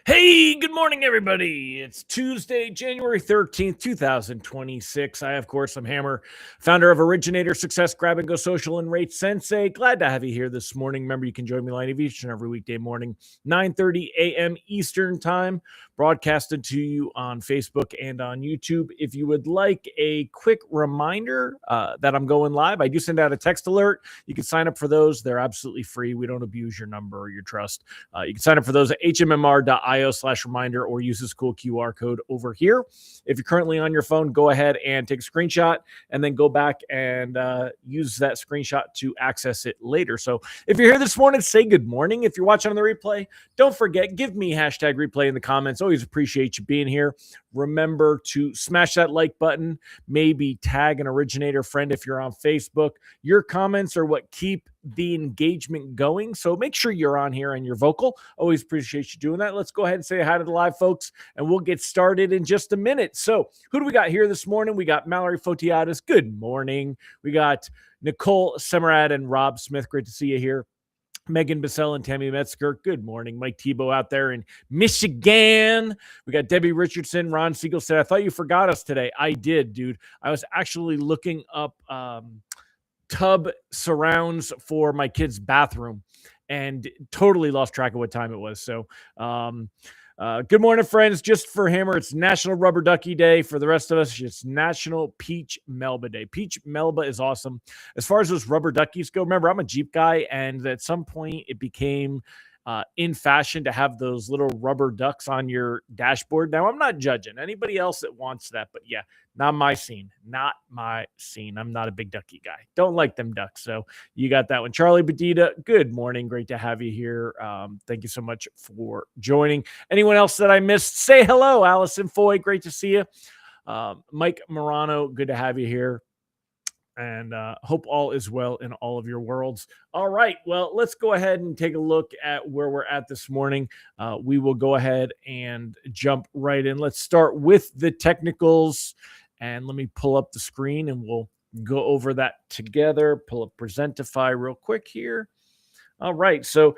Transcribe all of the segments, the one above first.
Hey, good morning, everybody. It's Tuesday, January 13th, 2026. I, of course, am Hammer, founder of Originator Success, Grab and Go Social, and Rate Sensei. Glad to have you here this morning. Remember, you can join me live each and every weekday morning, 9:30 a.m. Eastern Time, broadcasted to you on Facebook and on YouTube. If you would like a quick reminder that I'm going live, I do send out a text alert. You can sign up for those. They're absolutely free. We don't abuse your number or your trust. You can sign up for those at hmmr.io/reminder or use this cool QR code over here. If you're currently on your phone, go ahead and take a screenshot and then go back and use that screenshot to access it later. So if you're here this morning, say good morning. If you're watching on the replay, don't forget, give me hashtag replay in the comments. Always appreciate you being here. Remember to smash that like button, maybe tag an originator friend if you're on Facebook. Your comments are what keep the engagement going. So make sure you're on here and you're vocal. Always appreciate you doing that. Let's go ahead and say hi to the live folks and we'll get started in just a minute. So who do we got here this morning? We got Mallory Fotiadis. Good morning. We got Nicole Semerad and Rob Smith. Great to see you here. Megan Bissell and Tammy Metzger. Good morning. Mike Tebow out there in Michigan. We got Debbie Richardson. Ron Siegel said, I thought you forgot us today. I did, dude. I was actually looking up tub surrounds for my kid's bathroom and totally lost track of what time it was. So, good morning, friends. Just for Hammer, it's National Rubber Ducky Day. For the rest of us, it's National Peach Melba Day. Peach Melba is awesome. As far as those rubber duckies go, remember, I'm a Jeep guy, and at some point it became in fashion to have those little rubber ducks on your dashboard. Now, I'm not judging anybody else that wants that, but yeah, not my scene. Not my scene. I'm not a big ducky guy. Don't like them ducks. So you got that one. Charlie Badita, good morning. Great to have you here. Thank you so much for joining. Anyone else that I missed, say hello. Allison Foy, great to see you. Mike Morano, good to have you here. And hope all is well in all of your worlds. All right, well, let's go ahead and take a look at where we're at this morning. We will go ahead and jump right in. Let's start with the technicals. And let me pull up the screen and we'll go over that together. Pull up Presentify real quick here. All right, so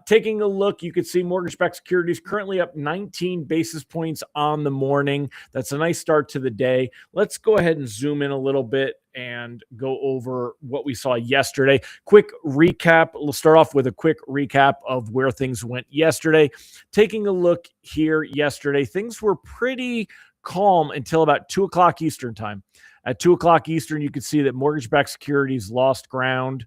taking a look, you can see mortgage-backed securities currently up 19 basis points on the morning. That's a nice start to the day. Let's go ahead and zoom in a little bit and go over what we saw yesterday. Quick recap. We'll start off with a quick recap of where things went yesterday. Taking a look here yesterday, things were pretty calm until about 2 o'clock Eastern time. At 2 o'clock Eastern, you could see that mortgage-backed securities lost ground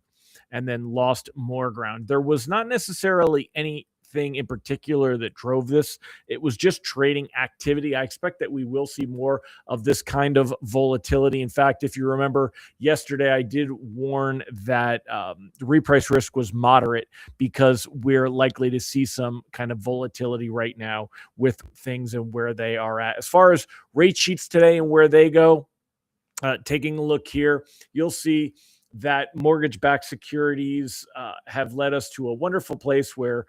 and then lost more ground. There was not necessarily anything in particular that drove this. It was just trading activity. I expect that we will see more of this kind of volatility. In fact, if you remember yesterday, I did warn that the reprice risk was moderate because we're likely to see some kind of volatility right now with things and where they are at. As far as rate sheets today and where they go, taking a look here, you'll see that mortgage-backed securities have led us to a wonderful place where,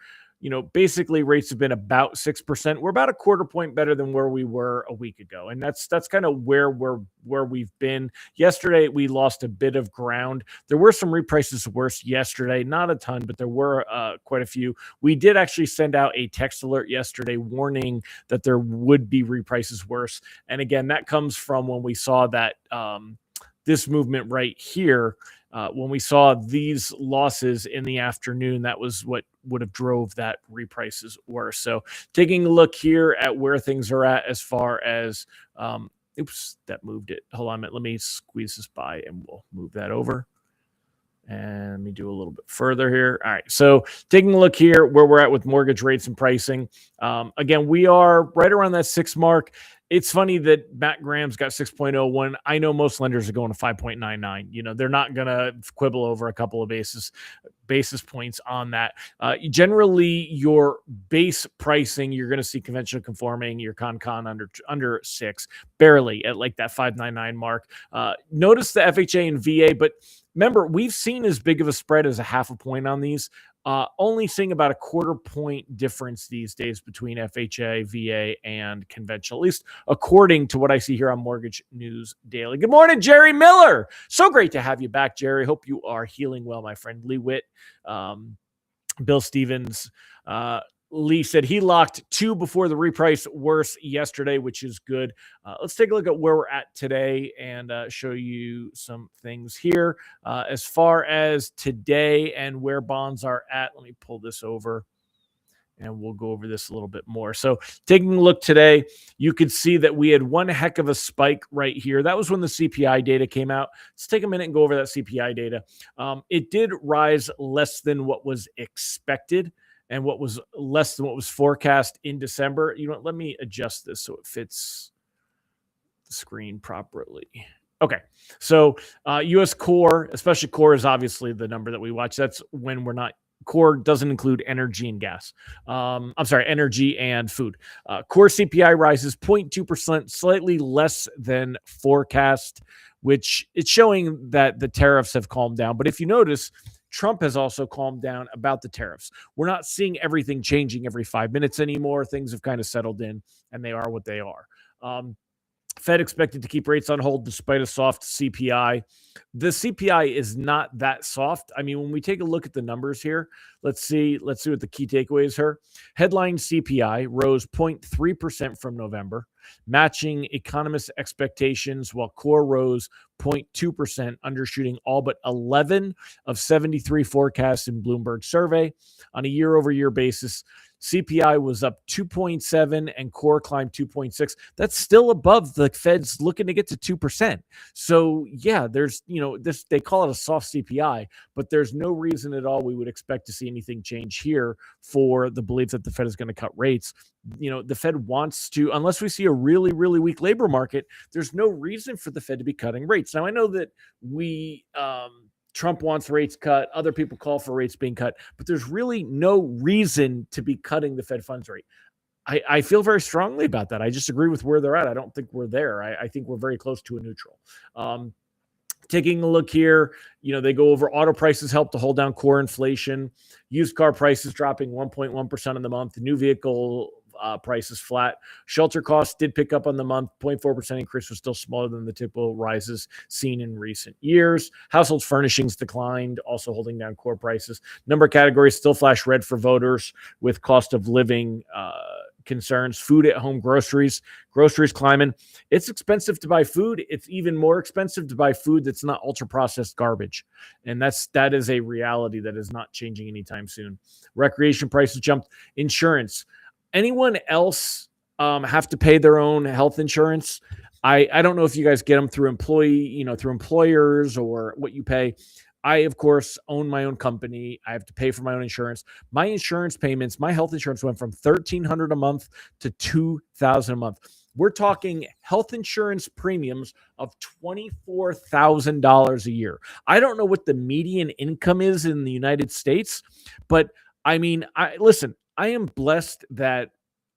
basically rates have been about 6%. We're about a quarter point better than where we were a week ago. And that's kind of where we've been. Yesterday, we lost a bit of ground. There were some reprices worse yesterday, not a ton, but there were quite a few. We did actually send out a text alert yesterday warning that there would be reprices worse. And again, that comes from when we saw that this movement right here, when we saw these losses in the afternoon, that was what would have drove that reprices worse. So taking a look here at where things are at as far as, oops, that moved it. Hold on a minute. Let me squeeze this by and we'll move that over. And let me do a little bit further here. All right. So taking a look here where we're at with mortgage rates and pricing. Again, we are right around that 6 mark. It's funny that Matt Graham's got 6.01. I know most lenders are going to 5.99. They're not going to quibble over a couple of basis points on that. Generally, your base pricing, you're going to see conventional conforming, your con under 6, barely at like that 5.99 mark. Notice the FHA and VA, but remember, we've seen as big of a spread as a half a point on these. Only seeing about a quarter point difference these days between FHA, VA, and conventional, at least according to what I see here on Mortgage News Daily. Good morning, Jerry Miller. So great to have you back, Jerry. Hope you are healing well, my friend. Lee Witt, Bill Stevens, Lee said he locked 2 before the reprice worse yesterday, which is good. Let's take a look at where we're at today and show you some things here. As far as today and where bonds are at, let me pull this over and we'll go over this a little bit more. So taking a look today, you could see that we had one heck of a spike right here. That was when the CPI data came out. Let's take a minute and go over that CPI data. It did rise less than what was expected and what was less than what was forecast in December. Let me adjust this so it fits the screen properly. Okay, so U.S. core, especially core, is obviously the number that we watch. That's when we're not. Core doesn't include energy and gas. Energy and food. Core CPI rises 0.2%, slightly less than forecast, which it's showing that the tariffs have calmed down. But if you notice, Trump has also calmed down about the tariffs. We're not seeing everything changing every 5 minutes anymore. Things have kind of settled in, and they are what they are. Fed expected to keep rates on hold despite a soft CPI. The CPI is not that soft. I mean, when we take a look at the numbers here, let's see what the key takeaways are. Headline CPI rose 0.3% from November, matching economists' expectations, while core rose 0.2%, undershooting all but 11 of 73 forecasts in Bloomberg survey. On a year-over-year basis, CPI was up 2.7 and core climbed 2.6. That's still above the Fed's looking to get to 2%. So yeah, there's, this, they call it a soft CPI, but there's no reason at all we would expect to see anything change here for the belief that the Fed is going to cut rates. The Fed wants to, unless we see a really, really weak labor market, there's no reason for the Fed to be cutting rates. Now, I know that Trump wants rates cut. Other people call for rates being cut, but there's really no reason to be cutting the Fed funds rate. I feel very strongly about that. I just agree with where they're at. I don't think we're there. I think we're very close to a neutral. Taking a look here, they go over auto prices help to hold down core inflation. Used car prices dropping 1.1% in the month. New vehicle prices flat. Shelter costs did pick up on the month. 0.4% increase was still smaller than the typical rises seen in recent years. Household furnishings declined, also holding down core prices. Number of categories still flash red for voters with cost of living concerns. Food at home, groceries climbing. It's expensive to buy food. It's even more expensive to buy food that's not ultra processed garbage. And that is a reality that is not changing anytime soon. Recreation prices jumped. Insurance. Anyone else have to pay their own health insurance? I don't know if you guys get them through through employers or what you pay. I, of course, own my own company. I have to pay for my own insurance. My insurance payments, my health insurance went from $1,300 a month to $2,000 a month. We're talking health insurance premiums of $24,000 a year. I don't know what the median income is in the United States, but I mean, listen, I am blessed that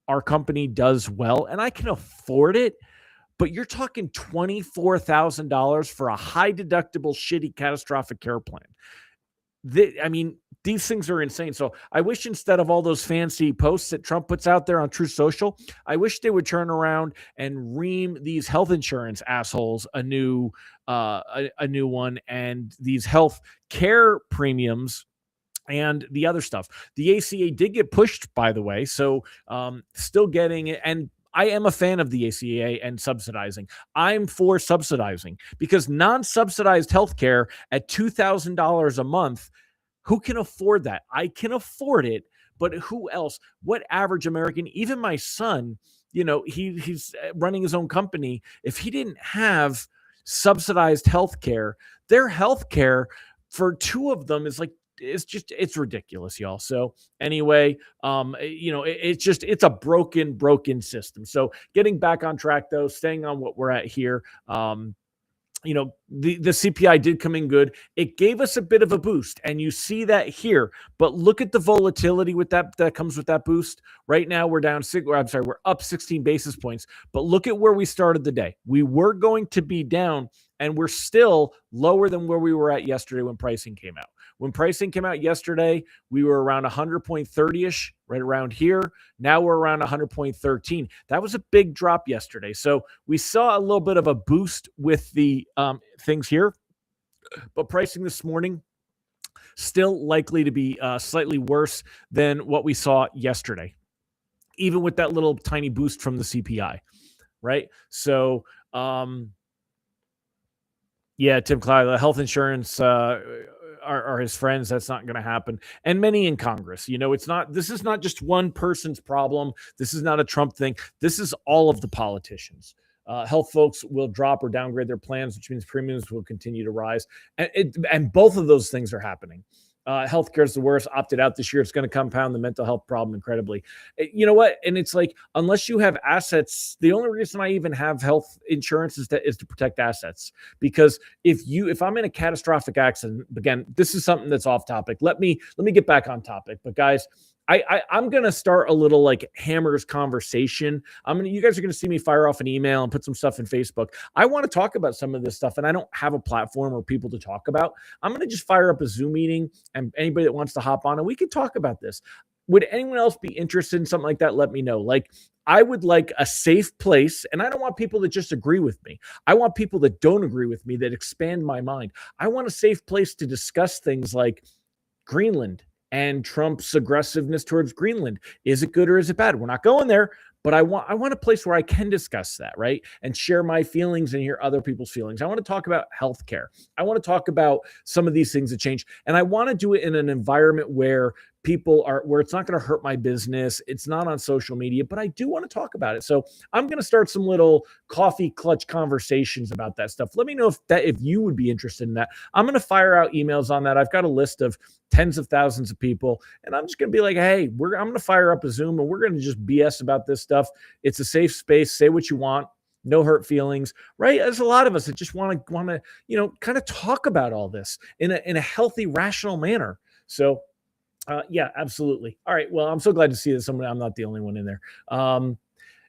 our company does well and I can afford it, but you're talking $24,000 for a high deductible, shitty, catastrophic care plan. These things are insane. So I wish instead of all those fancy posts that Trump puts out there on Truth Social, I wish they would turn around and ream these health insurance assholes a new one, and these health care premiums and the other stuff. The ACA did get pushed, by the way, so still getting it. And I am a fan of the ACA and subsidizing. I'm for subsidizing because non-subsidized healthcare at $2,000 a month, who can afford that? I can afford it, but who else? What average American, even my son, he's running his own company. If he didn't have subsidized healthcare, their healthcare for two of them is like it's ridiculous, y'all. So anyway, it's a broken system. So getting back on track though, staying on what we're at here. The CPI did come in good. It gave us a bit of a boost, and you see that here. But look at the volatility with that comes with that boost. Right now, we're down six. I'm sorry, we're up 16 basis points. But look at where we started the day. We were going to be down, and we're still lower than where we were at yesterday when pricing came out. When pricing came out yesterday, we were around 100.30-ish, right around here. Now we're around 100.13. That was a big drop yesterday. So we saw a little bit of a boost with the things here, but pricing this morning still likely to be slightly worse than what we saw yesterday, even with that little tiny boost from the CPI, right? So, Tim Clyde, the health insurance are his friends. That's not going to happen. And many in Congress, this is not just one person's problem. This is not a Trump thing. This is all of the politicians. Health folks will drop or downgrade their plans, which means premiums will continue to rise. And both of those things are happening. Healthcare is the worst. Opted out this year. It's going to compound the mental health problem incredibly. You know what? And it's like, unless you have assets, the only reason I even have health insurance is to protect assets. Because if I'm in a catastrophic accident, again, this is something that's off topic. Let me get back on topic. But guys, I'm going to start a little like Hammers conversation. You guys are going to see me fire off an email and put some stuff in Facebook. I want to talk about some of this stuff, and I don't have a platform or people to talk about. I'm going to just fire up a Zoom meeting, and anybody that wants to hop on, and we can talk about this. Would anyone else be interested in something like that? Let me know. Like, I would like a safe place, and I don't want people that just agree with me. I want people that don't agree with me, that expand my mind. I want a safe place to discuss things like Greenland and Trump's aggressiveness towards Greenland. Is it good or is it bad? We're not going there, but I want a place where I can discuss that, right? And share my feelings and hear other people's feelings. I want to talk about healthcare. I want to talk about some of these things that change. And I want to do it in an environment where where it's not going to hurt my business. It's not on social media, but I do want to talk about it. So I'm going to start some little coffee clutch conversations about that stuff. Let me know if you would be interested in that. I'm going to fire out emails on that. I've got a list of tens of thousands of people, and I'm just going to be like, hey, I'm going to fire up a Zoom, and we're going to just BS about this stuff. It's a safe space. Say what you want. No hurt feelings, right? There's a lot of us that just want to, kind of talk about all this in a healthy, rational manner. So, yeah, absolutely. All right. Well, I'm so glad to see that I'm not the only one in there.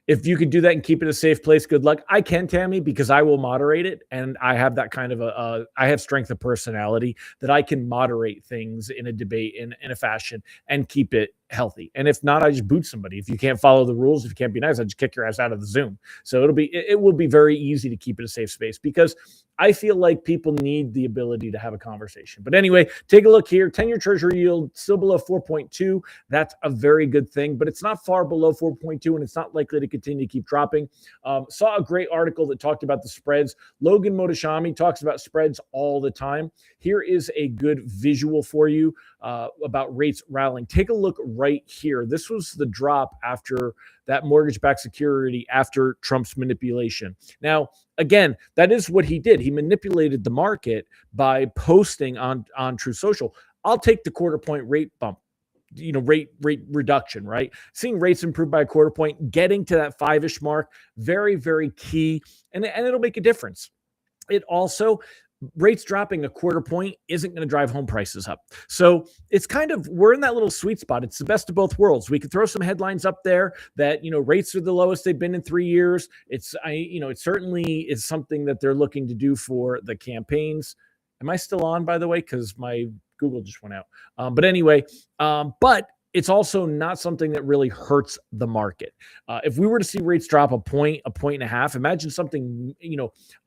If you could do that and keep it a safe place, good luck. I can, Tammy, because I will moderate it. And I have that kind of I have strength of personality that I can moderate things in a debate in a fashion and keep it healthy. And if not, I just boot somebody. If you can't follow the rules, if you can't be nice, I just kick your ass out of the Zoom. So it will be very easy to keep it a safe space because I feel like people need the ability to have a conversation. But anyway, take a look here. 10-year treasury yield still below 4.2. That's a very good thing, but it's not far below 4.2, and it's not likely to continue to keep dropping. Saw a great article that talked about the spreads. Logan Mohtashami talks about spreads all the time. Here is a good visual for you about rates rallying. Take a look right here. This was the drop after that mortgage-backed security after Trump's manipulation. Now, again, that is what he did. He manipulated the market by posting on Truth Social. I'll take the quarter point rate bump, rate reduction, right? Seeing rates improve by a quarter point, getting to that 5-ish mark, very, very key, and it'll make a difference. It also, rates dropping a quarter point isn't going to drive home prices up. So it's we're in that little sweet spot. It's the best of both worlds. We could throw some headlines up there that, rates are the lowest they've been in 3 years. It certainly is something that they're looking to do for the campaigns. Am I still on, by the way? Because my Google just went out. But anyway, but it's also not something that really hurts the market. If we were to see rates drop a point and a half, imagine something,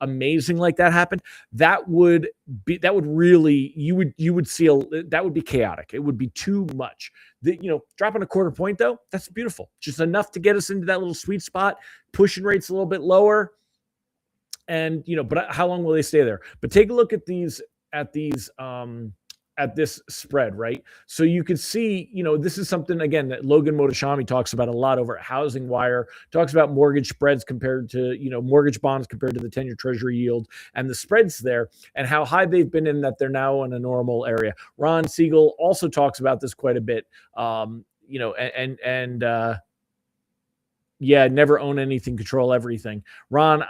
amazing like that happen. That would really, you would see that would be chaotic. It would be too much. Dropping a quarter point though, that's beautiful. Just enough to get us into that little sweet spot, pushing rates a little bit lower. And, but how long will they stay there? But take a look at these at this spread, right? So you could see, this is something again that Logan Motoshami talks about a lot over at Housing Wire, talks about mortgage spreads compared to, mortgage bonds compared to the 10-year treasury yield and the spreads there and how high they've been in that they're now in a normal area. Ron Siegel also talks about this quite a bit. Yeah, never own anything, control everything. Ron,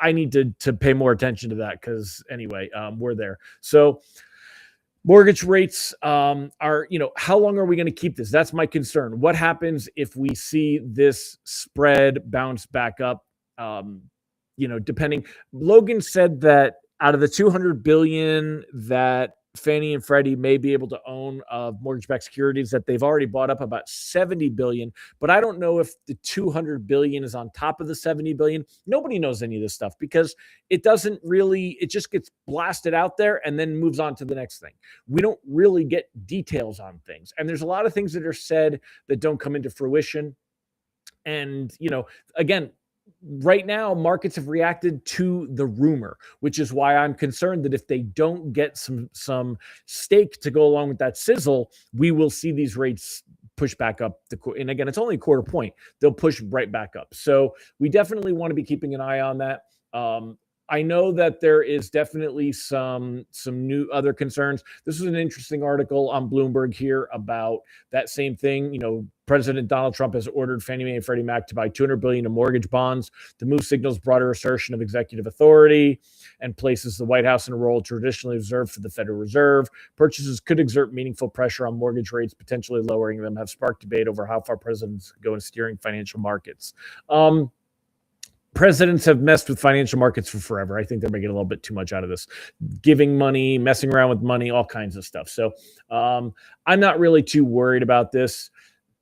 I need to pay more attention to that because anyway, we're there. So mortgage rates are, how long are we going to keep this? That's my concern. What happens if we see this spread bounce back up? Depending, Logan said that out of the 200 billion that Fannie and Freddie may be able to own of mortgage-backed securities, that they've already bought up about 70 billion. But I don't know if the 200 billion is on top of the 70 billion. Nobody knows any of this stuff because it just gets blasted out there and then moves on to the next thing. We don't really get details on things. And there's a lot of things that are said that don't come into fruition. And, again, right now, markets have reacted to the rumor, which is why I'm concerned that if they don't get some stake to go along with that sizzle, we will see these rates push back up. And again, it's only a quarter point. They'll push right back up. So we definitely want to be keeping an eye on that. I know that there is definitely some new other concerns. This was an interesting article on Bloomberg here about that same thing. President Donald Trump has ordered Fannie Mae and Freddie Mac to buy $200 billion in mortgage bonds. The move signals broader assertion of executive authority and places the White House in a role traditionally reserved for the Federal Reserve. Purchases could exert meaningful pressure on mortgage rates, potentially lowering them, have sparked debate over how far presidents go in steering financial markets. Presidents have messed with financial markets for forever. I think they're making a little bit too much out of this, giving money, messing around with money, all kinds of stuff. So I'm not really too worried about this.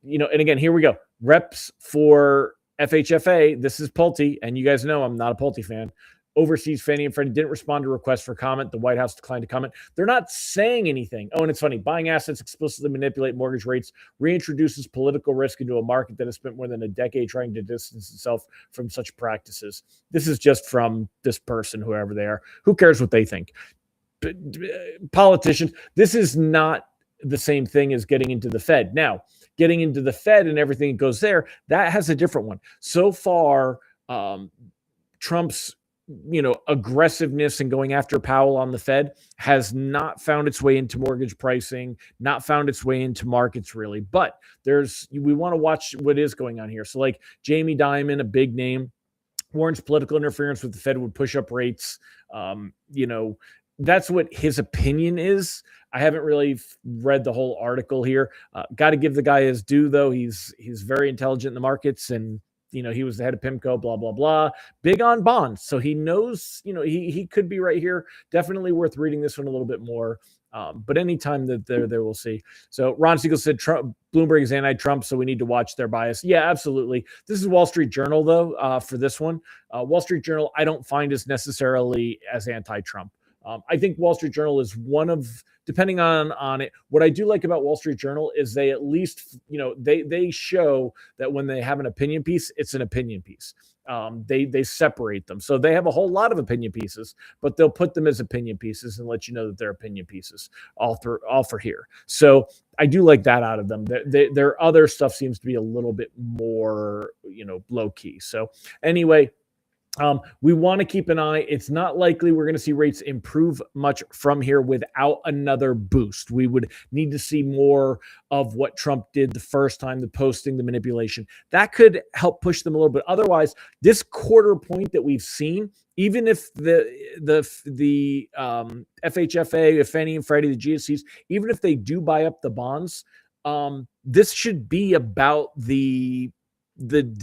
And again, here we go. Reps for FHFA. This is Pulte, and you guys know I'm not a Pulte fan. Overseas Fannie and Freddie didn't respond to requests for comment. The White House declined to comment. They're not saying anything. Oh, and it's funny. Buying assets explicitly manipulate mortgage rates reintroduces political risk into a market that has spent more than a decade trying to distance itself from such practices. This is just from this person, whoever they are. Who cares what they think? Politicians, this is not the same thing as getting into the Fed. Now, getting into the Fed and everything that goes there, that has a different one. So far, Trump's aggressiveness and going after Powell on the Fed has not found its way into mortgage pricing, not found its way into markets really. But we want to watch what is going on here. So like Jamie Dimon, a big name, warns political interference with the Fed would push up rates. That's what his opinion is. I haven't really read the whole article here. Got to give the guy his due, though. He's very intelligent in the markets, and he was the head of PIMCO, blah, blah, blah. Big on bonds. So he knows, he could be right here. Definitely worth reading this one a little bit more. But anytime that there, we'll see. So Ron Siegel said Bloomberg is anti-Trump, so we need to watch their bias. Yeah, absolutely. This is Wall Street Journal, though, for this one. Wall Street Journal, I don't find is necessarily as anti-Trump. I think Wall Street Journal is one of, depending on it, what I do like about Wall Street Journal is they at least, they show that when they have an opinion piece, it's an opinion piece. They separate them. So they have a whole lot of opinion pieces, but they'll put them as opinion pieces and let you know that they're opinion pieces all for here. So I do like that out of them. Their other stuff seems to be a little bit more, low key. So anyway, we want to keep an eye. It's not likely we're going to see rates improve much from here without another boost. We would need to see more of what Trump did the first time, the posting, the manipulation. That could help push them a little bit. Otherwise, this quarter point that we've seen, even if the FHFA, Fannie and Freddie, the GSEs, even if they do buy up the bonds, this should be about the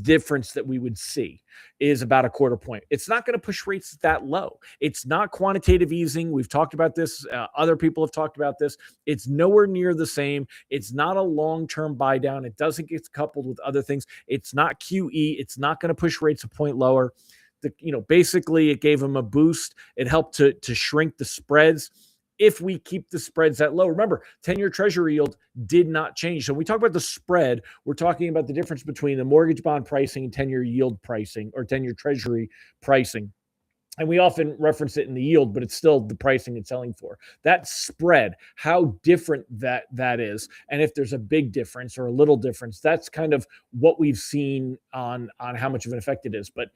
difference that we would see is about a quarter point. It's not going to push rates that low. It's not quantitative easing. We've talked about this. Other people have talked about this. It's nowhere near the same. It's not a long-term buy down. It doesn't get coupled with other things. It's not QE. It's not going to push rates a point lower. Basically it gave them a boost. It helped to shrink the spreads. If we keep the spreads that low, remember, 10-year treasury yield did not change. So when we talk about the spread, we're talking about the difference between the mortgage bond pricing and 10-year yield pricing or 10-year treasury pricing. and we often reference it in the yield, but it's still the pricing it's selling for. That spread, how different that is, and if there's a big difference or a little difference, that's kind of what we've seen on how much of an effect it is. But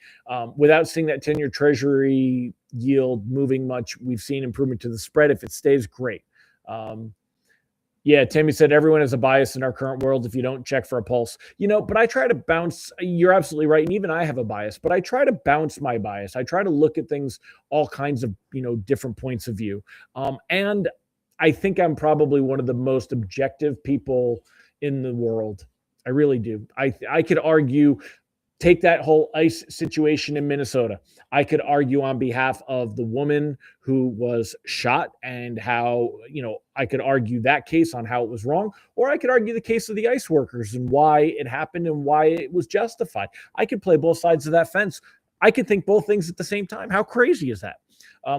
without seeing that 10-year Treasury yield moving much, we've seen improvement to the spread. If it stays, great. Yeah, Tammy said everyone has a bias in our current world if you don't check for a pulse. But I try to bounce. You're absolutely right. And even I have a bias, but I try to bounce my bias. I try to look at things all kinds of, different points of view. And I think I'm probably one of the most objective people in the world. I really do. I could argue, take that whole ICE situation in Minnesota. I could argue on behalf of the woman who was shot and how, I could argue that case on how it was wrong, or I could argue the case of the ICE workers and why it happened and why it was justified. I could play both sides of that fence. I could think both things at the same time. How crazy is that?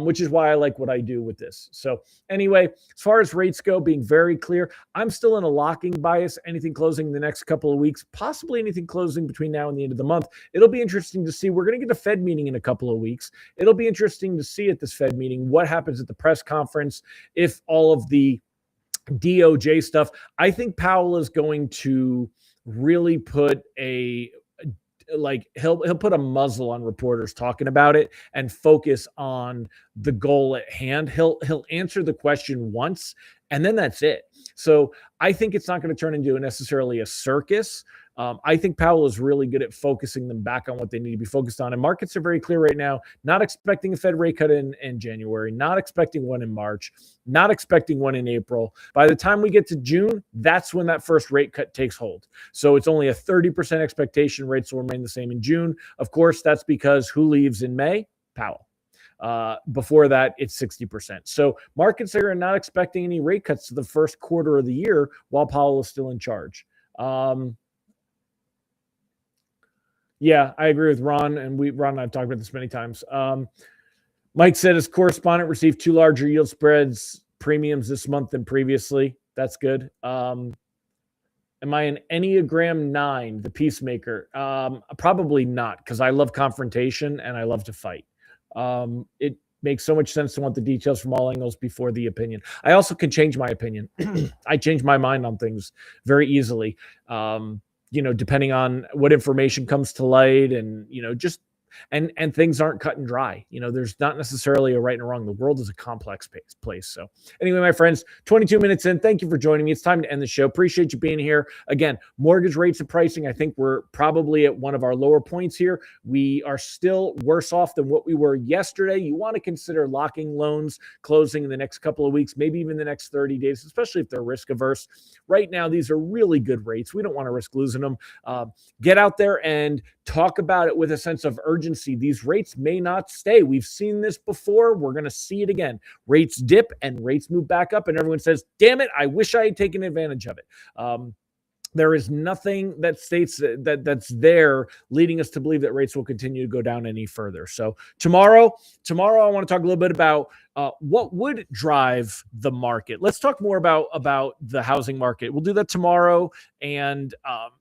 Which is why I like what I do with this. So anyway, as far as rates go, being very clear, I'm still in a locking bias. Anything closing in the next couple of weeks, possibly anything closing between now and the end of the month. It'll be interesting to see. We're going to get a Fed meeting in a couple of weeks. It'll be interesting to see at this Fed meeting what happens at the press conference, if all of the DOJ stuff. I think Powell is going to really put he'll put a muzzle on reporters talking about it and focus on the goal at hand. He'll answer the question once and then that's it. So I think it's not going to turn into necessarily a circus. I think Powell is really good at focusing them back on what they need to be focused on. And markets are very clear right now, not expecting a Fed rate cut in January, not expecting one in March, not expecting one in April. By the time we get to June, that's when that first rate cut takes hold. So it's only a 30% expectation rates will remain the same in June. Of course, that's because who leaves in May? Powell. Before that, it's 60%. So markets are not expecting any rate cuts to the first quarter of the year while Powell is still in charge. Yeah, I agree with Ron, and Ron and I've talked about this many times. Mike said his correspondent received 2 larger yield spreads premiums this month than previously. That's good. Am I an Enneagram 9, the peacemaker? Probably not, because I love confrontation and I love to fight. It makes so much sense to want the details from all angles before the opinion. I also can change my opinion. I change my mind on things very easily. Depending on what information comes to light and, just and things aren't cut and dry. There's not necessarily a right and a wrong. The world is a complex place. So anyway, my friends, 22 minutes in. Thank you for joining me. It's time to end the show. Appreciate you being here. Again, mortgage rates and pricing. I think we're probably at one of our lower points here. We are still worse off than what we were yesterday. You want to consider locking loans closing in the next couple of weeks, maybe even the next 30 days, especially if they're risk averse. Right now, these are really good rates. We don't want to risk losing them. Get out there and talk about it with a sense of urgency. These rates may not stay. We've seen this before. We're going to see it again. Rates dip and rates move back up, and everyone says, damn it, I wish I had taken advantage of it. There is nothing that states that's there leading us to believe that rates will continue to go down any further. So tomorrow, I want to talk a little bit about what would drive the market. Let's talk more about the housing market. We'll do that tomorrow. And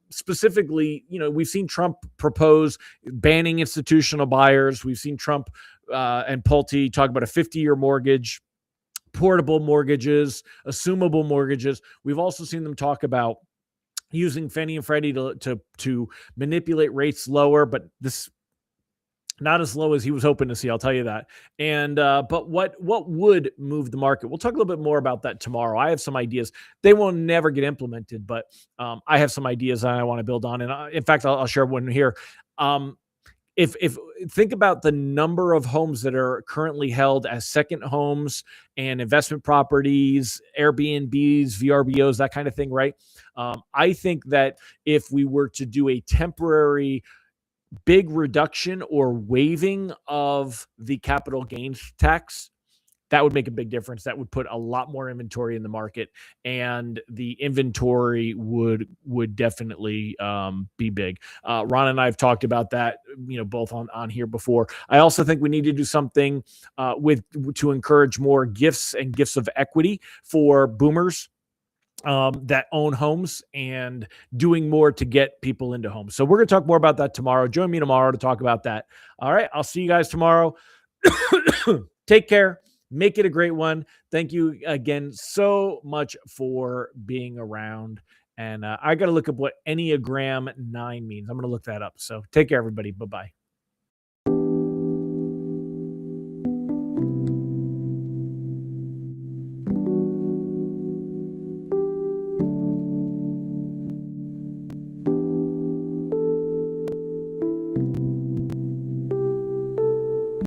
specifically, we've seen Trump propose banning institutional buyers. We've seen Trump and Pulte talk about a 50-year mortgage, portable mortgages, assumable mortgages. We've also seen them talk about using Fannie and Freddie to manipulate rates lower, but this not as low as he was hoping to see, I'll tell you that. And but what would move the market? We'll talk a little bit more about that tomorrow. I have some ideas. They will never get implemented, but I have some ideas that I want to build on. And in fact, I'll share one here. If think about the number of homes that are currently held as second homes and investment properties, Airbnbs, VRBOs, that kind of thing, right? I think that if we were to do a temporary big reduction or waiving of the capital gains tax, that would make a big difference. That would put a lot more inventory in the market, and the inventory would definitely be big. Ron and I have talked about that, both on here before. I also think we need to do something to encourage more gifts and gifts of equity for boomers that own homes, and doing more to get people into homes. So we're going to talk more about that tomorrow. Join me tomorrow to talk about that. All right. I'll see you guys tomorrow. Take care. Make it a great one. Thank you again so much for being around. And I got to look up what Enneagram 9 means. I'm going to look that up. So take care, everybody. Bye bye.